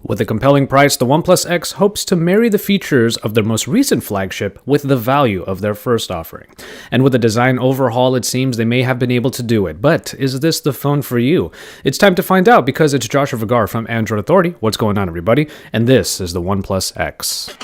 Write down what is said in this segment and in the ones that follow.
With a compelling price, the OnePlus X hopes to marry the features of their most recent flagship with the value of their first offering. And with a design overhaul, it seems they may have been able to do it. But is this the phone for you? It's time to find out because it's Joshua Vergara from Android Authority. What's going on, everybody? And this is the OnePlus X.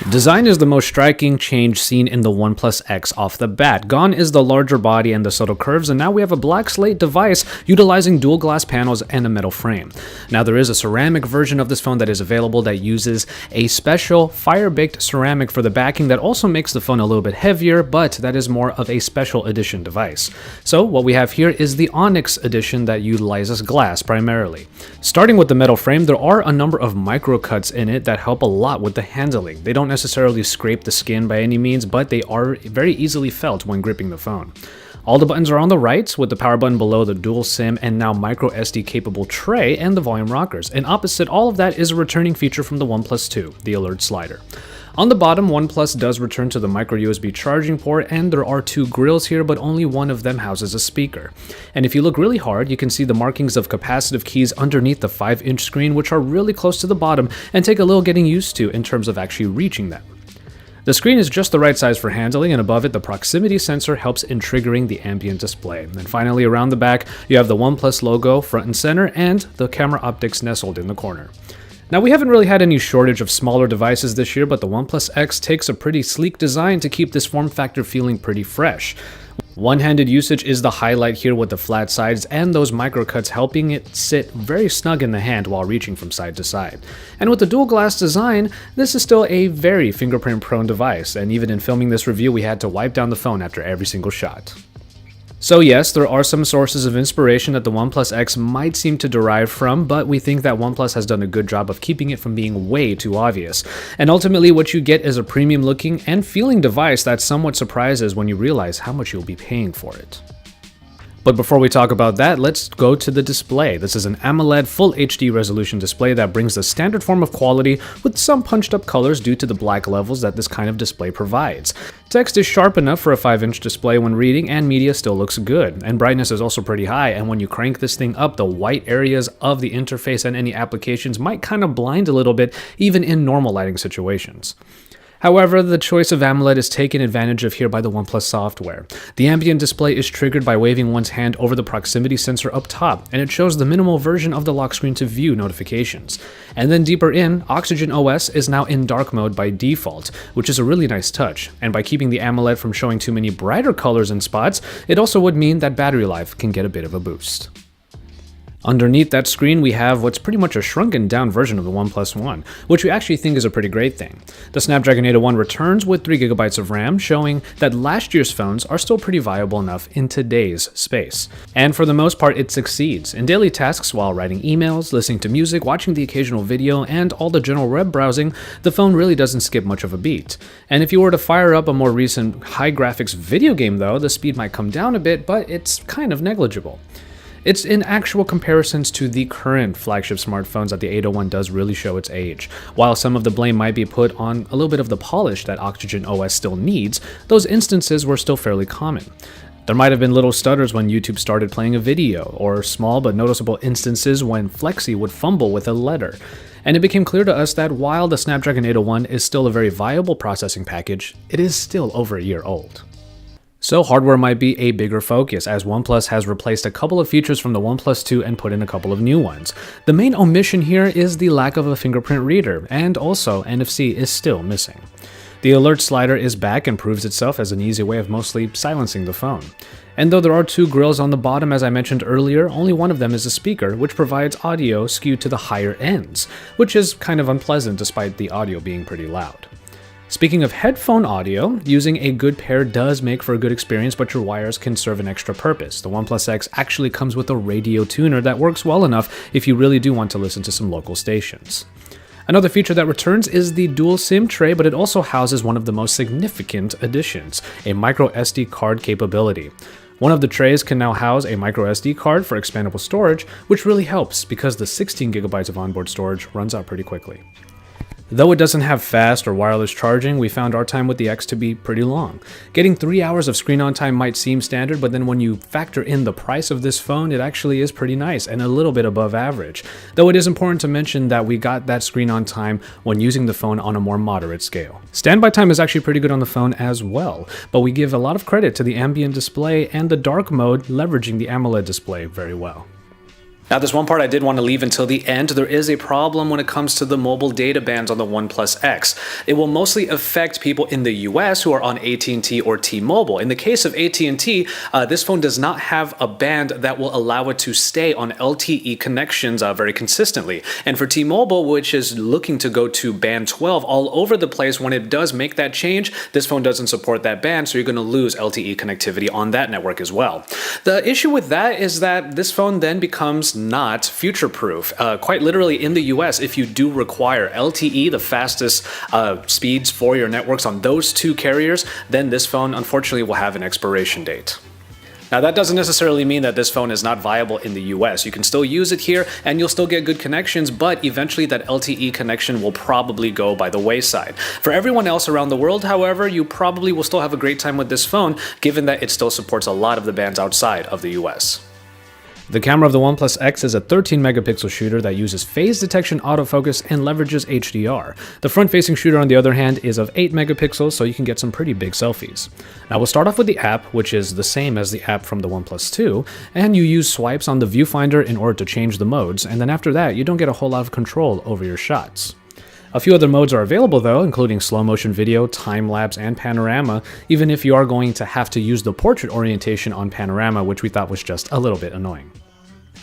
Design is the most striking change seen in the OnePlus X off the bat. Gone is the larger body and the subtle curves, and now we have a black slate device utilizing dual glass panels and a metal frame. Now there is a ceramic version of this phone that is available that uses a special fire-baked ceramic for the backing that also makes the phone a little bit heavier, but that is more of a special edition device. So what we have here is the Onyx edition that utilizes glass primarily. Starting with the metal frame, there are a number of micro cuts in it that help a lot with the handling. They don't necessarily scrape the skin by any means, but they are very easily felt when gripping the phone. All the buttons are on the right, with the power button below the dual SIM and now micro SD capable tray and the volume rockers. And opposite all of that is a returning feature from the OnePlus 2, the alert slider. On the bottom, OnePlus does return to the micro USB charging port, and there are two grills here, but only one of them houses a speaker. And if you look really hard, you can see the markings of capacitive keys underneath the 5-inch screen, which are really close to the bottom and take a little getting used to in terms of actually reaching them. The screen is just the right size for handling, and above it, the proximity sensor helps in triggering the ambient display. And finally, around the back, you have the OnePlus logo front and center and the camera optics nestled in the corner. Now, we haven't really had any shortage of smaller devices this year, but the OnePlus X takes a pretty sleek design to keep this form factor feeling pretty fresh. One-handed usage is the highlight here with the flat sides and those micro cuts helping it sit very snug in the hand while reaching from side to side. And with the dual glass design, this is still a very fingerprint-prone device, and even in filming this review, we had to wipe down the phone after every single shot. So yes, there are some sources of inspiration that the OnePlus X might seem to derive from, but we think that OnePlus has done a good job of keeping it from being way too obvious. And ultimately what you get is a premium looking and feeling device that somewhat surprises when you realize how much you'll be paying for it. But before we talk about that, let's go to the display. This is an AMOLED Full HD resolution display that brings the standard form of quality with some punched up colors due to the black levels that this kind of display provides. Text is sharp enough for a 5-inch display when reading, and media still looks good. And brightness is also pretty high, and when you crank this thing up, the white areas of the interface and any applications might kind of blind a little bit, even in normal lighting situations. However, the choice of AMOLED is taken advantage of here by the OnePlus software. The ambient display is triggered by waving one's hand over the proximity sensor up top, and it shows the minimal version of the lock screen to view notifications. And then deeper in, Oxygen OS is now in dark mode by default, which is a really nice touch. And by keeping the AMOLED from showing too many brighter colors and spots, it also would mean that battery life can get a bit of a boost. Underneath that screen, we have what's pretty much a shrunken down version of the OnePlus One, which we actually think is a pretty great thing. The Snapdragon 801 returns with 3GB of RAM, showing that last year's phones are still pretty viable enough in today's space. And for the most part, it succeeds. In daily tasks while writing emails, listening to music, watching the occasional video, and all the general web browsing, the phone really doesn't skip much of a beat. And if you were to fire up a more recent high graphics video game though, the speed might come down a bit, but it's kind of negligible. It's in actual comparisons to the current flagship smartphones that the 801 does really show its age. While some of the blame might be put on a little bit of the polish that Oxygen OS still needs, those instances were still fairly common. There might have been little stutters when YouTube started playing a video, or small but noticeable instances when Flexi would fumble with a letter. And it became clear to us that while the Snapdragon 801 is still a very viable processing package, it is still over a year old. So hardware might be a bigger focus, as OnePlus has replaced a couple of features from the OnePlus 2 and put in a couple of new ones. The main omission here is the lack of a fingerprint reader, and also NFC is still missing. The alert slider is back and proves itself as an easy way of mostly silencing the phone. And though there are two grills on the bottom as I mentioned earlier, only one of them is a speaker, which provides audio skewed to the higher ends, which is kind of unpleasant despite the audio being pretty loud. Speaking of headphone audio, using a good pair does make for a good experience, but your wires can serve an extra purpose. The OnePlus X actually comes with a radio tuner that works well enough if you really do want to listen to some local stations. Another feature that returns is the dual SIM tray, but it also houses one of the most significant additions, a micro SD card capability. One of the trays can now house a micro SD card for expandable storage, which really helps because the 16GB of onboard storage runs out pretty quickly. Though it doesn't have fast or wireless charging, we found our time with the X to be pretty long. Getting 3 hours of screen on time might seem standard, but then when you factor in the price of this phone, it actually is pretty nice and a little bit above average. Though it is important to mention that we got that screen on time when using the phone on a more moderate scale. Standby time is actually pretty good on the phone as well, but we give a lot of credit to the ambient display and the dark mode leveraging the AMOLED display very well. Now, this one part I did want to leave until the end. There is a problem when it comes to the mobile data bans on the OnePlus X. It will mostly affect people in the US who are on AT&T or T-Mobile. In the case of AT&T, this phone does not have a band that will allow it to stay on LTE connections very consistently. And for T-Mobile, which is looking to go to band 12 all over the place, when it does make that change, this phone doesn't support that band, so you're going to lose LTE connectivity on that network as well. The issue with that is that this phone then becomes not future-proof. Quite literally in the US, if you do require LTE, the fastest speeds for your networks on those two carriers, then this phone unfortunately will have an expiration date. Now, that doesn't necessarily mean that this phone is not viable in the US. You can still use it here and you'll still get good connections, but eventually that LTE connection will probably go by the wayside. For everyone else around the world, however, you probably will still have a great time with this phone, given that it still supports a lot of the bands outside of the US. The camera of the OnePlus X is a 13 megapixel shooter that uses phase detection autofocus and leverages HDR. The front-facing shooter, on the other hand, is of 8 megapixels, so you can get some pretty big selfies. Now we'll start off with the app, which is the same as the app from the OnePlus 2, and you use swipes on the viewfinder in order to change the modes, and then after that, you don't get a whole lot of control over your shots. A few other modes are available though, including slow motion video, time-lapse, and panorama, even if you are going to have to use the portrait orientation on panorama, which we thought was just a little bit annoying.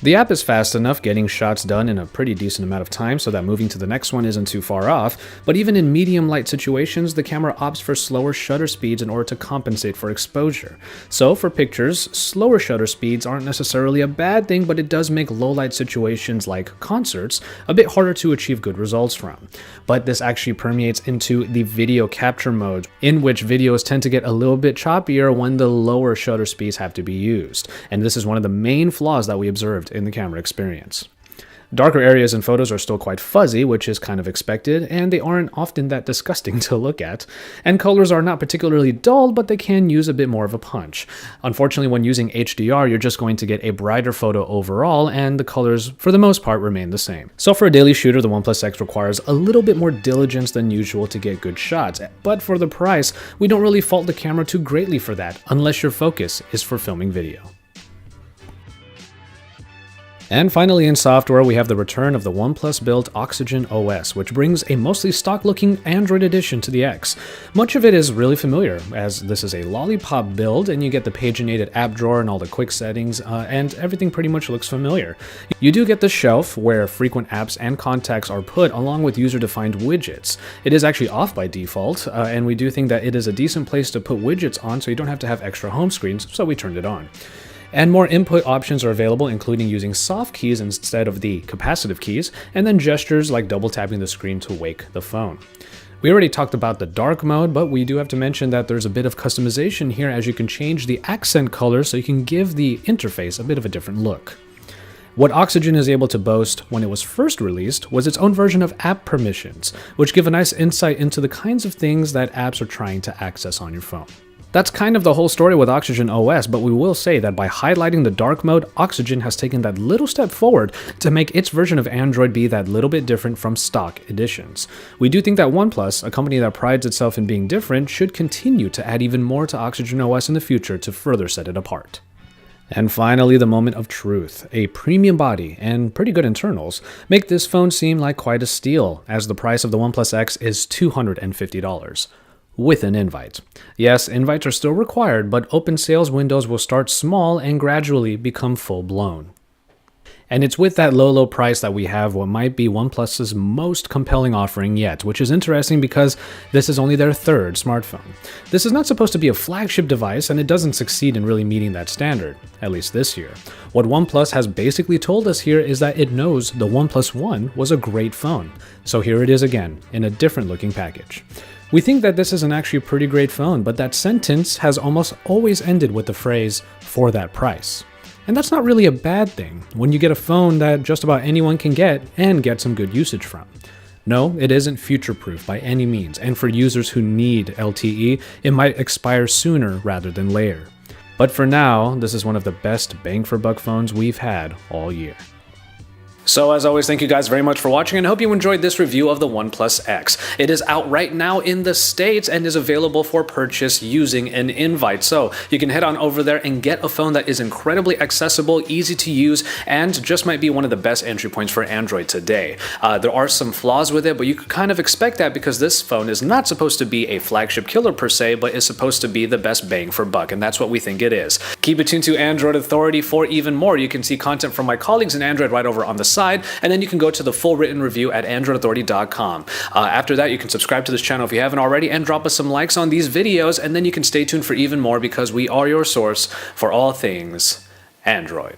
The app is fast enough, getting shots done in a pretty decent amount of time so that moving to the next one isn't too far off, but even in medium light situations, the camera opts for slower shutter speeds in order to compensate for exposure. So for pictures, slower shutter speeds aren't necessarily a bad thing, but it does make low light situations like concerts a bit harder to achieve good results from. But this actually permeates into the video capture mode, in which videos tend to get a little bit choppier when the lower shutter speeds have to be used. And this is one of the main flaws that we observed in the camera experience. Darker areas in photos are still quite fuzzy, which is kind of expected, and they aren't often that disgusting to look at. And colors are not particularly dull, but they can use a bit more of a punch. Unfortunately, when using HDR, you're just going to get a brighter photo overall, and the colors, for the most part, remain the same. So for a daily shooter, the OnePlus X requires a little bit more diligence than usual to get good shots, but for the price, we don't really fault the camera too greatly for that, unless your focus is for filming video. And finally, in software, we have the return of the OnePlus-built Oxygen OS, which brings a mostly stock-looking Android edition to the X. Much of it is really familiar, as this is a lollipop build, and you get the paginated app drawer and all the quick settings, and everything pretty much looks familiar. You do get the shelf, where frequent apps and contacts are put, along with user-defined widgets. It is actually off by default, and we do think that it is a decent place to put widgets on, so you don't have to have extra home screens, so we turned it on. And more input options are available, including using soft keys instead of the capacitive keys, and then gestures like double tapping the screen to wake the phone. We already talked about the dark mode, but we do have to mention that there's a bit of customization here, as you can change the accent color so you can give the interface a bit of a different look. What Oxygen is able to boast when it was first released was its own version of app permissions, which give a nice insight into the kinds of things that apps are trying to access on your phone. That's kind of the whole story with Oxygen OS, but we will say that by highlighting the dark mode, Oxygen has taken that little step forward to make its version of Android be that little bit different from stock editions. We do think that OnePlus, a company that prides itself in being different, should continue to add even more to Oxygen OS in the future to further set it apart. And finally, the moment of truth. A premium body and pretty good internals make this phone seem like quite a steal, as the price of the OnePlus X is $250. With an invite. Yes, invites are still required, but open sales windows will start small and gradually become full-blown. And it's with that low price that we have what might be OnePlus's most compelling offering yet, which is interesting because this is only their third smartphone. This is not supposed to be a flagship device, and it doesn't succeed in really meeting that standard, at least this year. What OnePlus has basically told us here is that it knows the OnePlus One was a great phone. So here it is again, in a different looking package. We think that this is an actually pretty great phone, but that sentence has almost always ended with the phrase, "for that price." And that's not really a bad thing when you get a phone that just about anyone can get and get some good usage from. No, it isn't future-proof by any means, and for users who need LTE, it might expire sooner rather than later. But for now, this is one of the best bang-for-buck phones we've had all year. So as always, thank you guys very much for watching, and I hope you enjoyed this review of the OnePlus X. It is out right now in the States and is available for purchase using an invite. So you can head on over there and get a phone that is incredibly accessible, easy to use, and just might be one of the best entry points for Android today. There are some flaws with it, but you could kind of expect that because this phone is not supposed to be a flagship killer per se, but is supposed to be the best bang for buck, and that's what we think it is. Keep it tuned to Android Authority for even more. You can see content from my colleagues in Android right over on the side, and then you can go to the full written review at androidauthority.com. After that, you can subscribe to this channel if you haven't already, and drop us some likes on these videos, and then you can stay tuned for even more because we are your source for all things Android.